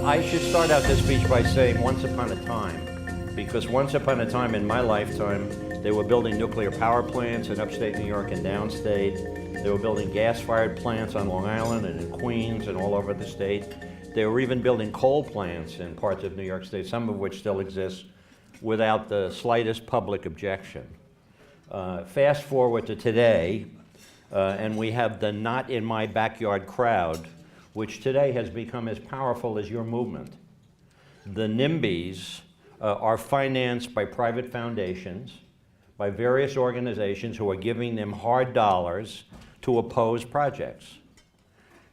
I should start out this speech by saying once upon a time, because once upon a time in my lifetime, they were building nuclear power plants in upstate New York and downstate. They were building gas-fired plants on Long Island and in Queens and all over the state. They were even building coal plants in parts of New York State, some of which still exist, without the slightest public objection. Fast forward to today, and we have the not in my backyard crowd, which today has become as powerful as your movement. The NIMBYs are financed by private foundations, by various organizations who are giving them hard dollars to oppose projects.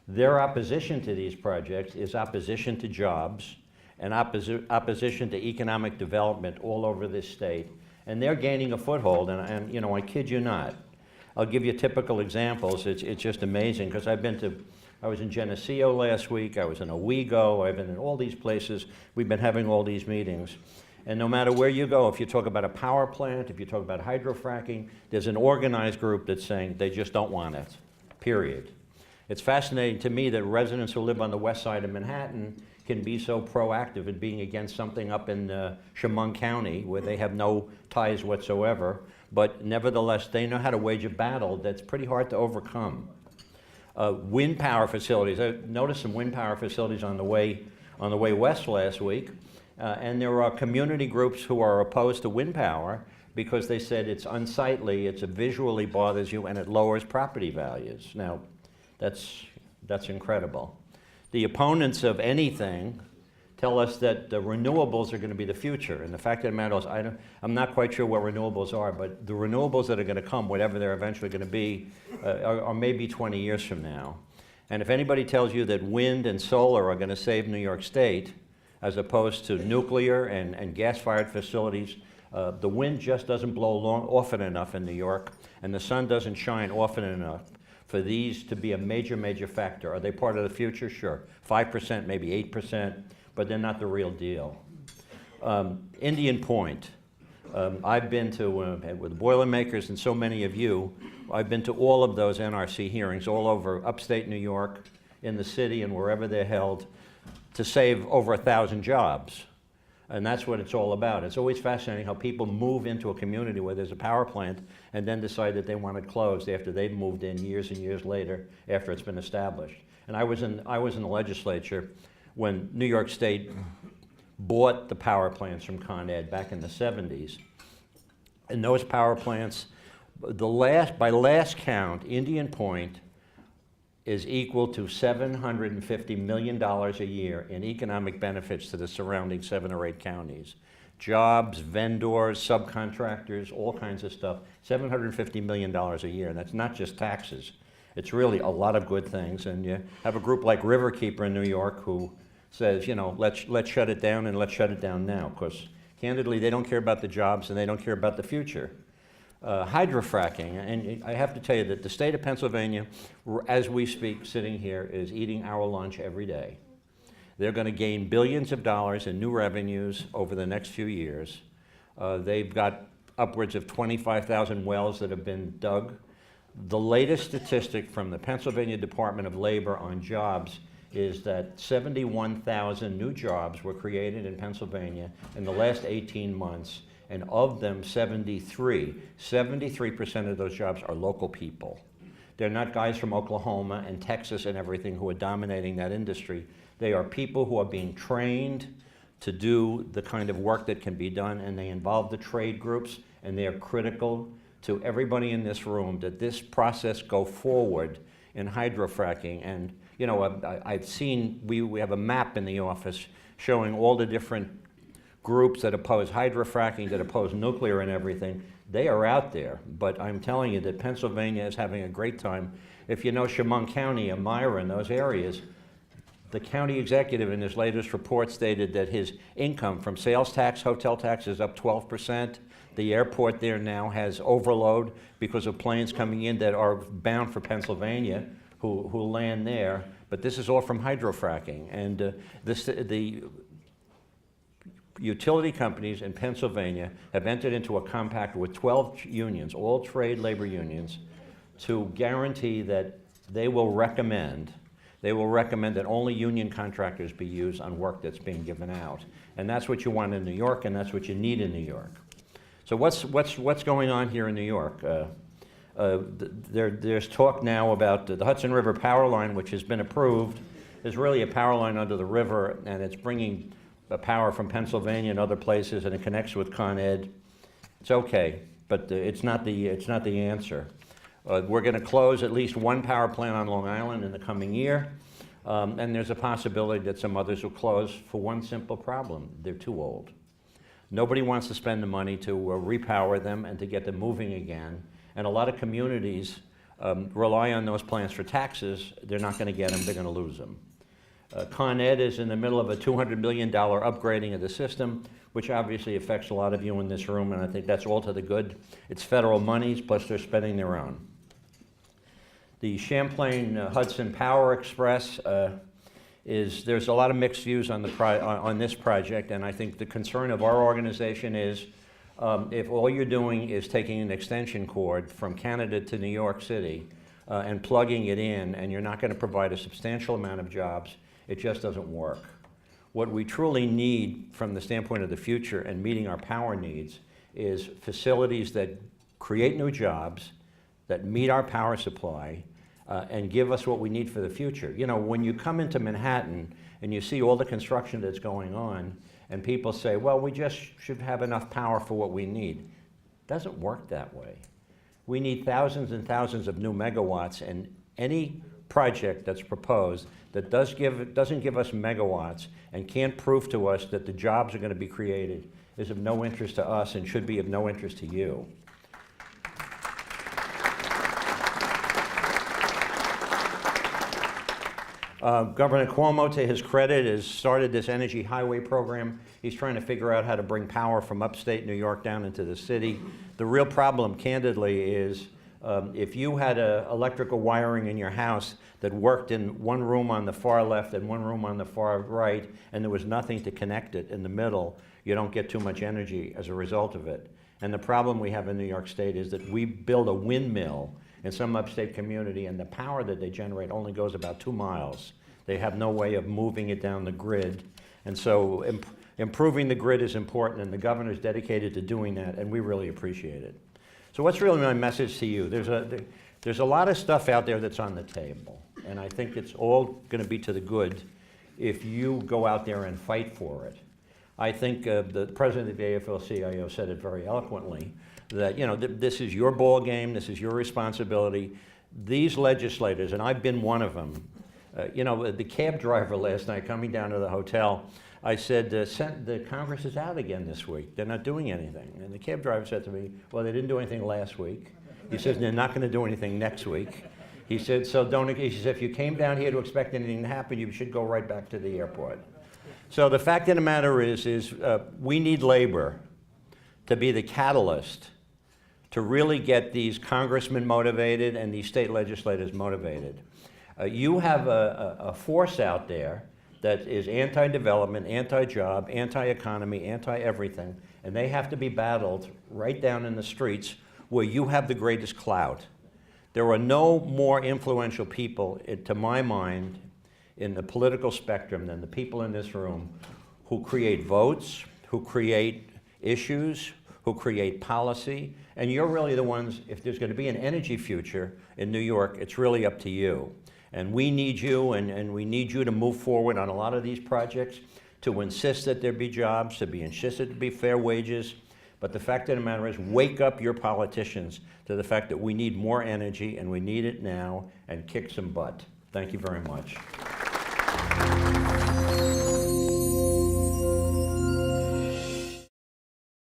Their opposition to these projects is opposition to jobs and opposition to economic development all over this state. And they're gaining a foothold, and you know, I kid you not. I'll give you typical examples. It's just amazing, because I was in Geneseo last week, I was in Owego, I've been in all these places. We've been having all these meetings. And no matter where you go, if you talk about a power plant, if you talk about hydrofracking, there's an organized group that's saying they just don't want it, period. It's fascinating to me that residents who live on the west side of Manhattan can be so proactive in being against something up in Chemung County, where they have no ties whatsoever, but nevertheless, they know how to wage a battle that's pretty hard to overcome. Wind power facilities. I noticed some wind power facilities on the way west last week, and there are community groups who are opposed to wind power because they said it's unsightly, it visually bothers you, and it lowers property values. Now, that's incredible. The opponents of anything tell us that the renewables are going to be the future, and the fact of the matter is, I'm not quite sure what renewables are, but the renewables that are going to come, whatever they're eventually going to be, are maybe 20 years from now. And if anybody tells you that wind and solar are going to save New York State, as opposed to nuclear and gas-fired facilities, the wind just doesn't blow often enough in New York, and the sun doesn't shine often enough for these to be a major, major factor. Are they part of the future? Sure. 5%, maybe 8%. But they're not the real deal. Indian Point. I've been to, with Boilermakers and so many of you, I've been to all of those NRC hearings all over upstate New York, in the city and wherever they're held, to save over 1,000 jobs. And that's what it's all about. It's always fascinating how people move into a community where there's a power plant and then decide that they want it closed after they've moved in years and years later after it's been established. And I was in the legislature when New York State bought the power plants from Con Ed back in the 70s. And those power plants, by last count, Indian Point is equal to $750 million a year in economic benefits to the surrounding 7 or 8 counties. Jobs, vendors, subcontractors, all kinds of stuff, $750 million a year, and that's not just taxes. It's really a lot of good things, and you have a group like Riverkeeper in New York who says, you know, let's shut it down, and let's shut it down now, because candidly, they don't care about the jobs and they don't care about the future. Hydrofracking, and I have to tell you that the state of Pennsylvania, as we speak, sitting here, is eating our lunch every day. They're going to gain billions of dollars in new revenues over the next few years. They've got upwards of 25,000 wells that have been dug. The latest statistic from the Pennsylvania Department of Labor on jobs is that 71,000 new jobs were created in Pennsylvania in the last 18 months, and of them 73% of those jobs are local people. They're not guys from Oklahoma and Texas and everything who are dominating that industry. They are people who are being trained to do the kind of work that can be done, and they involve the trade groups, and they are critical to everybody in this room that this process go forward in hydrofracking. And you know, I've seen, we have a map in the office showing all the different groups that oppose hydrofracking, that oppose nuclear and everything. They are out there, but I'm telling you that Pennsylvania is having a great time. If you know Chemung County, Elmira, and those areas, the county executive in his latest report stated that his income from sales tax, hotel tax is up 12%. The airport there now has overload because of planes coming in that are bound for Pennsylvania who land there. But this is all from hydrofracking. And the utility companies in Pennsylvania have entered into a compact with 12 unions, all trade labor unions, to guarantee that they will recommend They will recommend that only union contractors be used on work that's being given out. And that's what you want in New York, and that's what you need in New York. So what's going on here in New York? There's talk now about the Hudson River Power Line, which has been approved. Is really a power line under the river, and it's bringing power from Pennsylvania and other places, and it connects with Con Ed. It's okay, but it's not the answer. We're going to close at least one power plant on Long Island in the coming year, and there's a possibility that some others will close for one simple problem: they're too old. Nobody wants to spend the money to repower them and to get them moving again, and a lot of communities rely on those plants for taxes. They're not going to get them, they're going to lose them. Con Ed is in the middle of a $200 million upgrading of the system, which obviously affects a lot of you in this room, and I think that's all to the good. It's federal monies, plus they're spending their own. The Champlain Hudson Power Express there's a lot of mixed views on this project, and I think the concern of our organization is if all you're doing is taking an extension cord from Canada to New York City and plugging it in, and you're not going to provide a substantial amount of jobs, it just doesn't work. What we truly need from the standpoint of the future and meeting our power needs is facilities that create new jobs, that meet our power supply, and give us what we need for the future. You know, when you come into Manhattan and you see all the construction that's going on, and people say, well, we just should have enough power for what we need. It doesn't work that way. We need thousands and thousands of new megawatts, and any project that's proposed that doesn't give us megawatts and can't prove to us that the jobs are going to be created is of no interest to us and should be of no interest to you. Governor Cuomo, to his credit, has started this energy highway program. He's trying to figure out how to bring power from upstate New York down into the city. The real problem, candidly, is if you had electrical wiring in your house that worked in one room on the far left and one room on the far right, and there was nothing to connect it in the middle, you don't get too much energy as a result of it. And the problem we have in New York State is that we build a windmill in some upstate community, and the power that they generate only goes about 2 miles. They have no way of moving it down the grid. And so improving the grid is important, and the governor's dedicated to doing that, and we really appreciate it. So what's really my message to you? There's a lot of stuff out there that's on the table, and I think it's all going to be to the good if you go out there and fight for it. I think the president of the AFL CIO said it very eloquently, that this is your ball game, this is your responsibility. These legislators, and I've been one of them, the cab driver last night coming down to the hotel, I said, the Congress is out again this week. They're not doing anything. And the cab driver said to me, well, they didn't do anything last week. He says, they're not going to do anything next week. He said, he says, if you came down here to expect anything to happen, you should go right back to the airport. So the fact of the matter is we need labor to be the catalyst to really get these congressmen motivated and these state legislators motivated. You have a force out there that is anti-development, anti-job, anti-economy, anti-everything, and they have to be battled right down in the streets where you have the greatest clout. There are no more influential people, to my mind, in the political spectrum than the people in this room who create votes, who create issues, who create policy, and you're really the ones, if there's going to be an energy future in New York, it's really up to you. And we need you, and we need you to move forward on a lot of these projects, to insist that there be jobs, to be insisted to be fair wages. But the fact of the matter is, wake up your politicians to the fact that we need more energy, and we need it now, and kick some butt. Thank you very much.